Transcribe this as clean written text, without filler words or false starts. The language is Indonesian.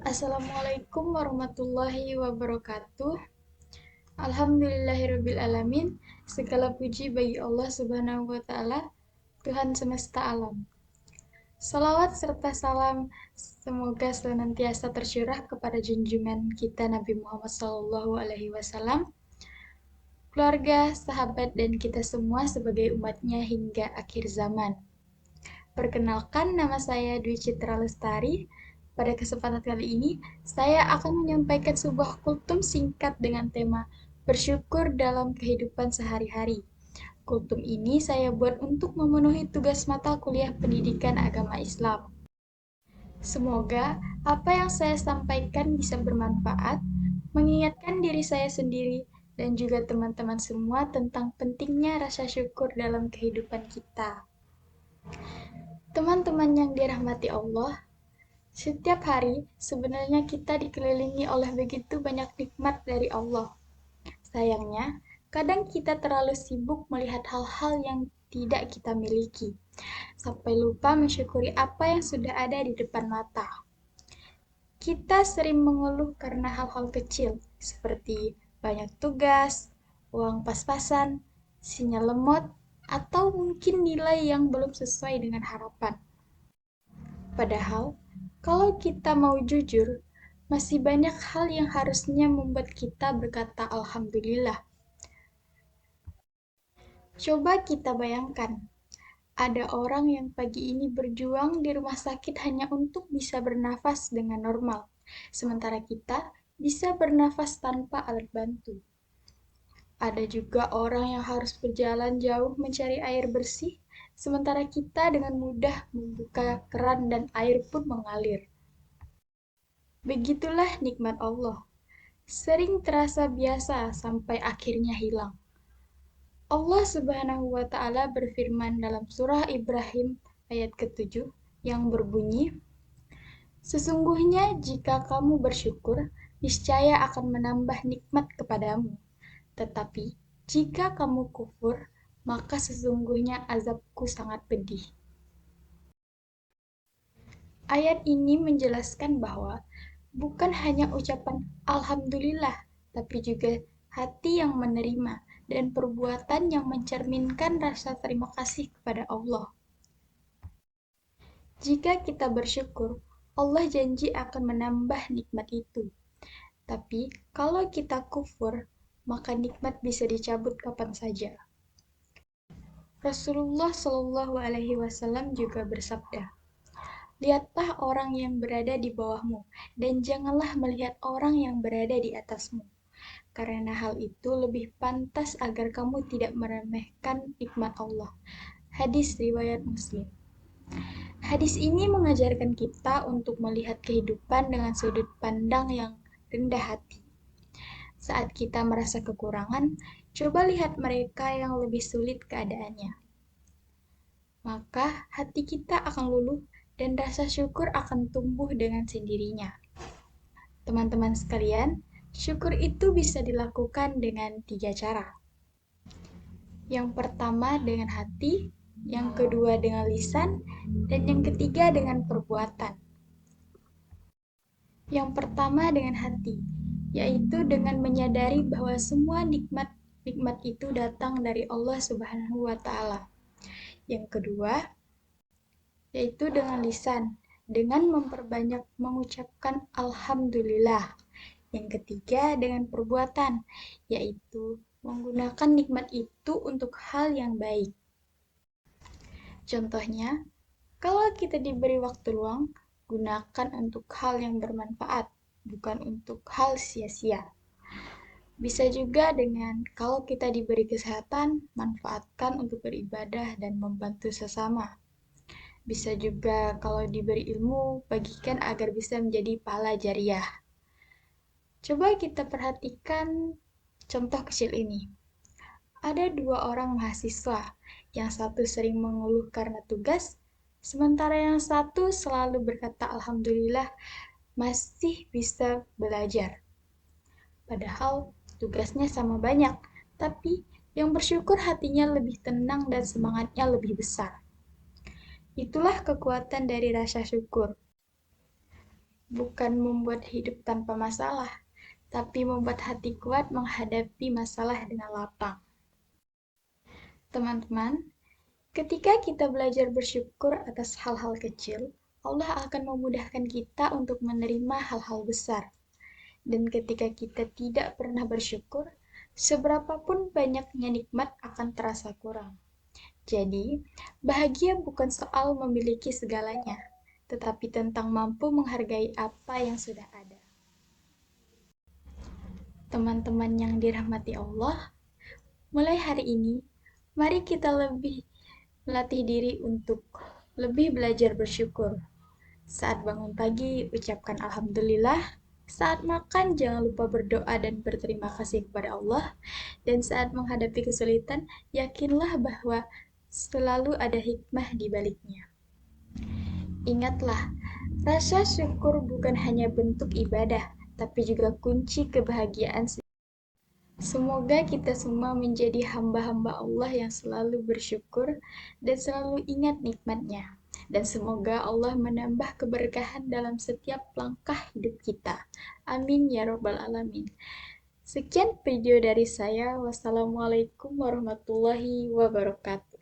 Assalamualaikum warahmatullahi wabarakatuh. Alhamdulillahirrabbilalamin. Segala puji bagi Allah Subhanahu wa Ta'ala, Tuhan semesta alam. Salawat serta salam semoga senantiasa tercurah kepada junjungan kita Nabi Muhammad SAW, keluarga, sahabat, dan kita semua sebagai umatnya hingga akhir zaman. Perkenalkan, nama saya Dwi Citra Lestari. Pada kesempatan kali ini, saya akan menyampaikan sebuah kultum singkat dengan tema bersyukur dalam kehidupan sehari-hari. Kultum ini saya buat untuk memenuhi tugas mata kuliah pendidikan agama Islam. Semoga apa yang saya sampaikan bisa bermanfaat, mengingatkan diri saya sendiri dan juga teman-teman semua tentang pentingnya rasa syukur dalam kehidupan kita. Teman-teman yang dirahmati Allah, setiap hari sebenarnya kita dikelilingi oleh begitu banyak nikmat dari Allah. Sayangnya, kadang kita terlalu sibuk melihat hal-hal yang tidak kita miliki, sampai lupa mensyukuri apa yang sudah ada di depan mata. Kita sering mengeluh karena hal-hal kecil, seperti banyak tugas, uang pas-pasan, sinyal lemot, atau mungkin nilai yang belum sesuai dengan harapan. Padahal, kalau kita mau jujur, masih banyak hal yang harusnya membuat kita berkata Alhamdulillah. Coba kita bayangkan, ada orang yang pagi ini berjuang di rumah sakit hanya untuk bisa bernafas dengan normal, sementara kita bisa bernafas tanpa alat bantu. Ada juga orang yang harus berjalan jauh mencari air bersih, sementara kita dengan mudah membuka keran dan air pun mengalir. Begitulah nikmat Allah. Sering terasa biasa sampai akhirnya hilang. Allah Subhanahu wa Ta'ala berfirman dalam surah Ibrahim ayat ke-7 yang berbunyi, "Sesungguhnya jika kamu bersyukur, niscaya akan menambah nikmat kepadamu. Tetapi jika kamu kufur, maka sesungguhnya azabku sangat pedih." Ayat ini menjelaskan bahwa bukan hanya ucapan Alhamdulillah, tapi juga hati yang menerima dan perbuatan yang mencerminkan rasa terima kasih kepada Allah. Jika kita bersyukur, Allah janji akan menambah nikmat itu. Tapi kalau kita kufur, maka nikmat bisa dicabut kapan saja. Rasulullah Shallallahu Alaihi Wasallam juga bersabda, "Lihatlah orang yang berada di bawahmu, dan janganlah melihat orang yang berada di atasmu. Karena hal itu lebih pantas agar kamu tidak meremehkan nikmat Allah." Hadis riwayat Muslim. Hadis ini mengajarkan kita untuk melihat kehidupan dengan sudut pandang yang rendah hati. Saat kita merasa kekurangan, coba lihat mereka yang lebih sulit keadaannya. Maka hati kita akan luluh dan rasa syukur akan tumbuh dengan sendirinya. Teman-teman sekalian, syukur itu bisa dilakukan dengan 3 cara. Yang pertama dengan hati, yang kedua dengan lisan, dan yang ketiga dengan perbuatan. Yang pertama dengan hati, yaitu dengan menyadari bahwa semua nikmat itu datang dari Allah Subhanahu wa Ta'ala. Yang kedua, yaitu dengan lisan, dengan memperbanyak mengucapkan Alhamdulillah. Yang ketiga dengan perbuatan, yaitu menggunakan nikmat itu untuk hal yang baik. Contohnya, kalau kita diberi waktu luang, gunakan untuk hal yang bermanfaat, bukan untuk hal sia-sia. Bisa juga dengan kalau kita diberi kesehatan, manfaatkan untuk beribadah dan membantu sesama. Bisa juga kalau diberi ilmu, bagikan agar bisa menjadi pahala jariah. Coba kita perhatikan contoh kecil ini. Ada 2 orang mahasiswa, yang satu sering mengeluh karena tugas, sementara yang satu selalu berkata Alhamdulillah masih bisa belajar. Padahal tugasnya sama banyak, tapi yang bersyukur hatinya lebih tenang dan semangatnya lebih besar. Itulah kekuatan dari rasa syukur. bukan membuat hidup tanpa masalah, tapi membuat hati kuat menghadapi masalah dengan lapang. Teman-teman, ketika kita belajar bersyukur atas hal-hal kecil, Allah akan memudahkan kita untuk menerima hal-hal besar. Dan ketika kita tidak pernah bersyukur, seberapapun banyaknya nikmat akan terasa kurang. Jadi, bahagia bukan soal memiliki segalanya, tetapi tentang mampu menghargai apa yang sudah ada. Teman-teman yang dirahmati Allah, mulai hari ini, mari kita lebih melatih diri untuk lebih belajar bersyukur. Saat bangun pagi, ucapkan Alhamdulillah. Saat makan, jangan lupa berdoa dan berterima kasih kepada Allah. Dan saat menghadapi kesulitan, yakinlah bahwa selalu ada hikmah di baliknya. Ingatlah, rasa syukur bukan hanya bentuk ibadah, tapi juga kunci kebahagiaan. Semoga kita semua menjadi hamba-hamba Allah yang selalu bersyukur dan selalu ingat nikmatnya. Dan semoga Allah menambah keberkahan dalam setiap langkah hidup kita. Amin ya Rabbal 'Alamin. Sekian video dari saya. Wassalamualaikum warahmatullahi wabarakatuh.